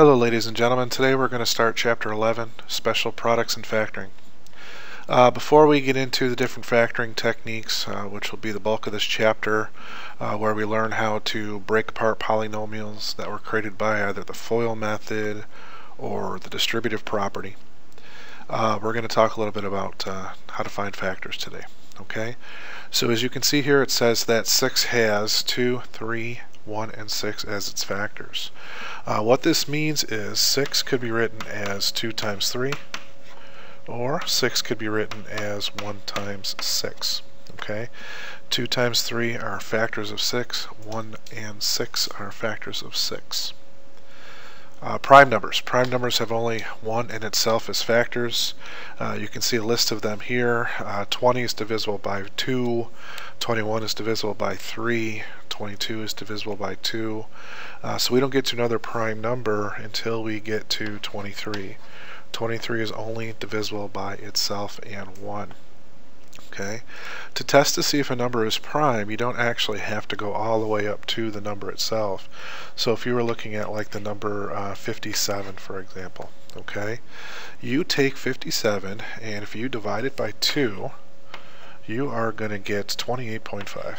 Hello ladies and gentlemen, today we're going to start Chapter 11, Special Products and Factoring. Before we get into the different factoring techniques, which will be the bulk of this chapter, where we learn how to break apart polynomials that were created by either the FOIL method or the distributive property, we're going to talk a little bit about how to find factors today. Okay, so as you can see here, it says that 6 has 2, 3, 1, and 6 as its factors. What this means is 6 could be written as 2 times 3, or 6 could be written as 1 times 6. Okay, 2 times 3 are factors of 6, 1 and 6 are factors of 6. Prime numbers. Prime numbers have only 1 in itself as factors. You can see a list of them here. 20 is divisible by 2, 21 is divisible by 3, 22 is divisible by 2. So we don't get to another prime number until we get to 23. 23 is only divisible by itself and 1. Okay. To test to see if a number is prime, you don't actually have to go all the way up to the number itself. So if you were looking at like the number 57, for example, okay, you take 57 and if you divide it by 2, you are going to get 28.5.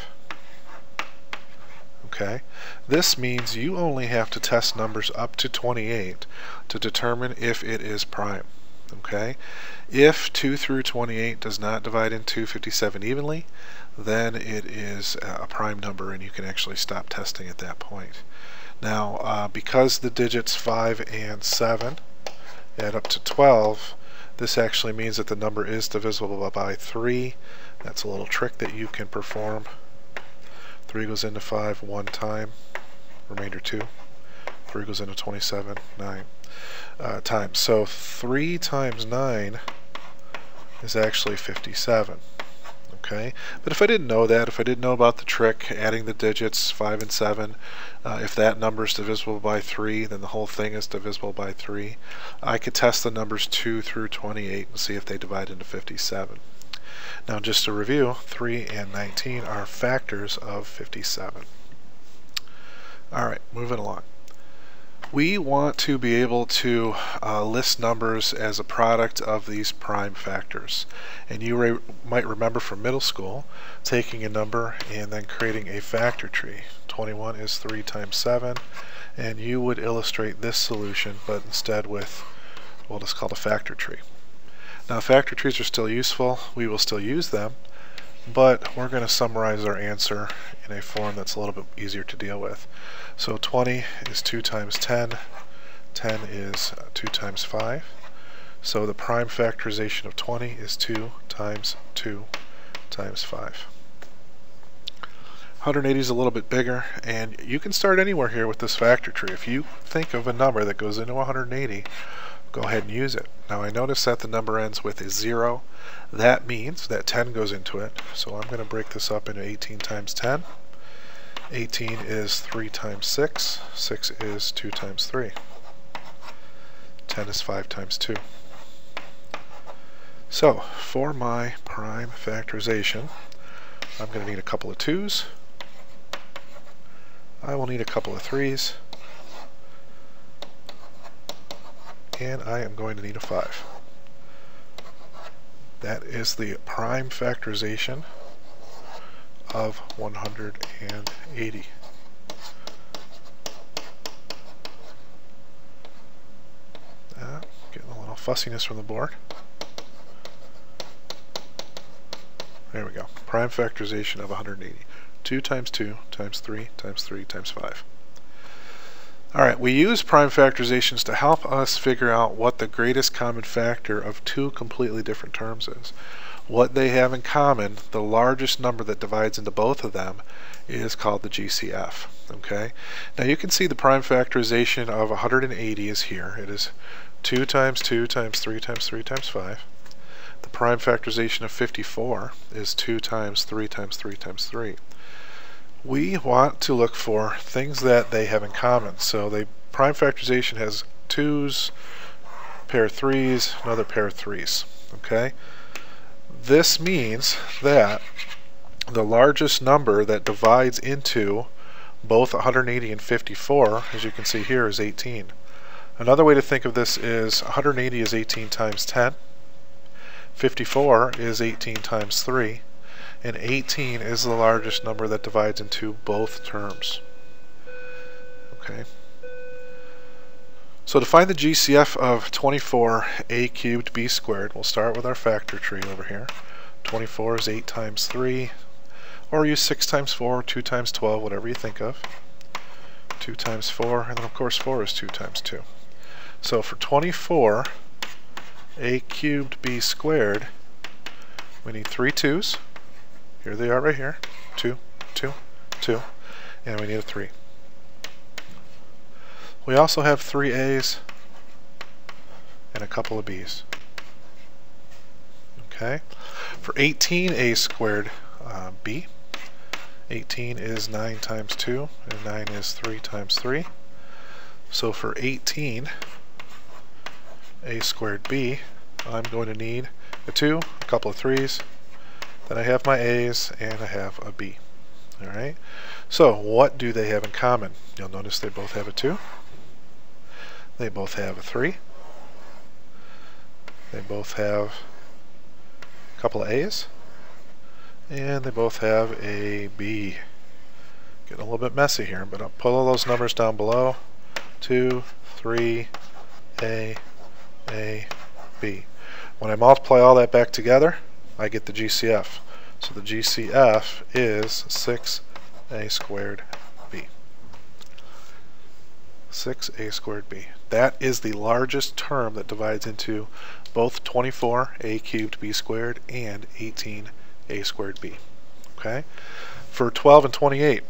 Okay, this means you only have to test numbers up to 28 to determine if it is prime. Okay, if 2 through 28 does not divide into 57 evenly, then it is a prime number and you can actually stop testing at that point. Now, because the digits 5 and 7 add up to 12, this actually means that the number is divisible by 3. That's a little trick that you can perform. 3 goes into 5 one time, remainder 2. 3 goes into 27, 9 times. So 3 times 9 is actually 57. Okay, but if I didn't know that, if I didn't know about the trick, adding the digits 5 and 7, if that number is divisible by 3, then the whole thing is divisible by 3. I could test the numbers 2 through 28 and see if they divide into 57. Now just to review, 3 and 19 are factors of 57. Alright, moving along. We want to be able to list numbers as a product of these prime factors. And you might remember from middle school taking a number and then creating a factor tree. 21 is 3 times 7, and you would illustrate this solution, but instead with what is called a factor tree. Now, factor trees are still useful. We will still use them, but we're going to summarize our answer in a form that's a little bit easier to deal with. So 20 is 2 times 10. 10 is 2 times 5. So the prime factorization of 20 is 2 times 2 times 5. 180 is a little bit bigger, and you can start anywhere here with this factor tree. If you think of a number that goes into 180, go ahead and use it. Now I notice that the number ends with a 0. That means that 10 goes into it. So I'm going to break this up into 18 times 10. 18 is 3 times 6. 6 is 2 times 3. 10 is 5 times 2. So for my prime factorization, I'm going to need a couple of 2's. I will need a couple of 3's. And I am going to need a 5. That is the prime factorization of 180. Getting a little fussiness from the board. There we go. Prime factorization of 180. 2 times 2 times 3 times 3 times 5. Alright, we use prime factorizations to help us figure out what the greatest common factor of two completely different terms is. What they have in common, the largest number that divides into both of them, is called the GCF. Okay? Now you can see the prime factorization of 180 is here. It is 2 times 2 times 3 times 3 times 5. The prime factorization of 54 is 2 times 3 times 3 times 3. We want to look for things that they have in common. So the prime factorization has 2's, pair of 3's, another pair of 3's. Okay? This means that the largest number that divides into both 180 and 54, as you can see here, is 18. Another way to think of this is 180 is 18 times 10, 54 is 18 times 3, and 18 is the largest number that divides into both terms. Okay. So to find the GCF of 24a cubed b squared, we'll start with our factor tree over here. 24 is 8 times 3, or use 6 times 4, 2 times 12, whatever you think of. 2 times 4, and then of course 4 is 2 times 2. So for 24a cubed b squared, we need 3 2's. Here they are right here. 2, 2, 2, and we need a 3. We also have 3 a's and a couple of b's. Okay. For 18a squared b, 18 is 9 times 2, and 9 is 3 times 3. So for 18a squared b, I'm going to need a 2, a couple of 3's, then I have my a's, and I have a b. Alright, so what do they have in common? You'll notice they both have a 2, they both have a 3, they both have a couple of a's, and they both have a b. Getting a little bit messy here, but I'll put all those numbers down below. 2, 3, a, b. When I multiply all that back together, I get the GCF. So the GCF is 6a squared b. 6a squared b. That is the largest term that divides into both 24a cubed b squared and 18a squared b. Okay? For 12 and 28,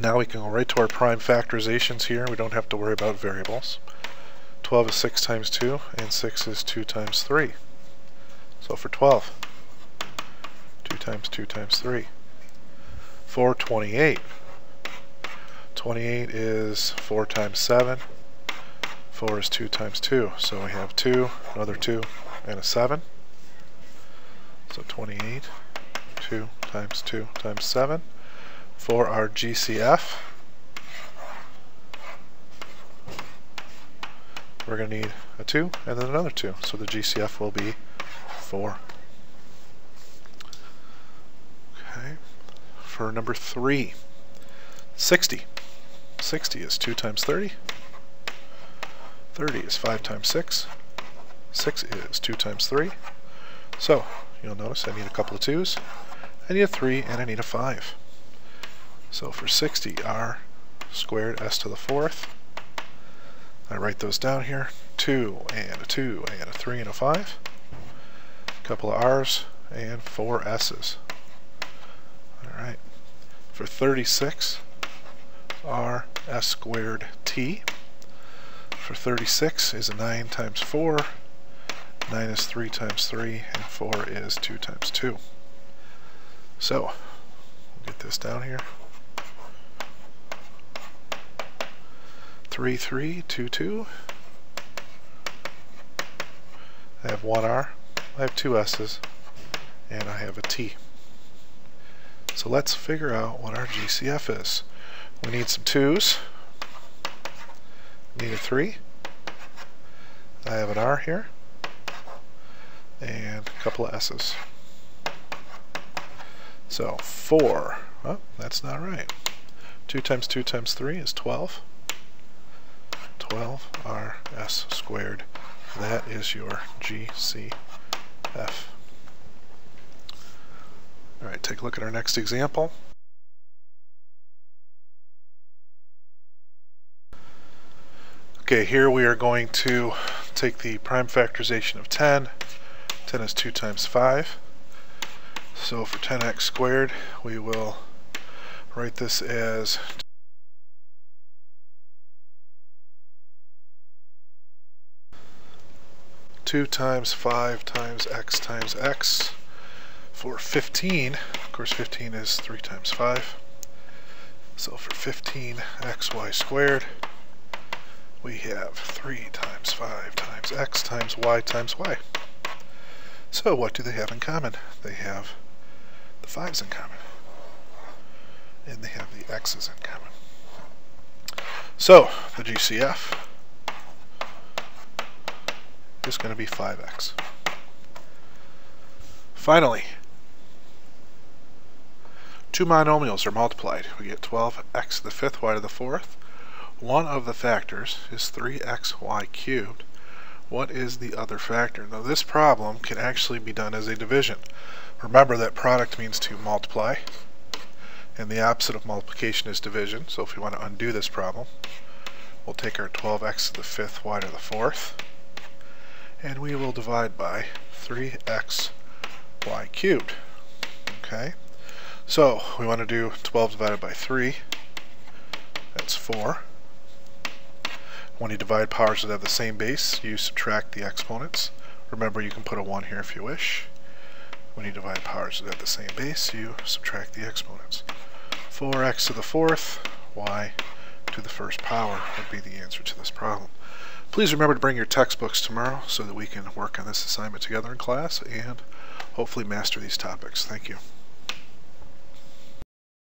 now we can go right to our prime factorizations here. We don't have to worry about variables. 12 is 6 times 2, and 6 is 2 times 3. So for 12, 2 times 2 times 3. For 28, 28 is 4 times 7. 4 is 2 times 2. So we have 2, another 2, and a 7. So 28, 2 times 2 times 7. For our GCF, we're going to need a 2 and then another 2. So the GCF will be 4. Okay. For number 3, 60. 60 is 2 times 30. 30 is 5 times 6. 6 is 2 times 3. So you'll notice I need a couple of 2's. I need a 3 and I need a 5. So for 60, r squared s to the 4th. I write those down here. 2 and a 2 and a 3 and a 5. A couple of r's and 4 s's. Alright. For 36, r s squared t. For 36 is a 9 times 4. 9 is 3 times 3, and 4 is 2 times 2. So, we'll get this down here. 3, 3, 2, 2. I have 1 r, I have 2 s's, and I have a t. So let's figure out what our GCF is. We need some 2's. Need a 3. I have an r here, and a couple of s's. So 4, oh, that's not right. 2 times 2 times 3 is 12. 12 r s squared. That is your GCF. Alright, take a look at our next example. Okay, here we are going to take the prime factorization of 10. 10 is 2 times 5. So for 10x squared, we will write this as 2 times 5 times x. For 15, of course 15 is 3 times 5. So for 15xy squared, we have 3 times 5 times x times y times y. So what do they have in common? They have the 5's in common. And they have the x's in common. So the GCF is going to be 5x. Finally, two monomials are multiplied. We get 12x to the fifth y to the fourth. One of the factors is 3xy cubed. What is the other factor? Now this problem can actually be done as a division. Remember that product means to multiply, and the opposite of multiplication is division. So if we want to undo this problem, we'll take our 12x to the fifth y to the fourth, and we will divide by 3xy cubed. Okay, so we want to do 12 divided by 3, that's 4. When you divide powers that have the same base, you subtract the exponents. Remember, you can put a 1 here if you wish. When you divide powers that have the same base, you subtract the exponents. 4x to the fourth, y to the first power would be the answer to this problem. Please remember to bring your textbooks tomorrow so that we can work on this assignment together in class and hopefully master these topics. Thank you.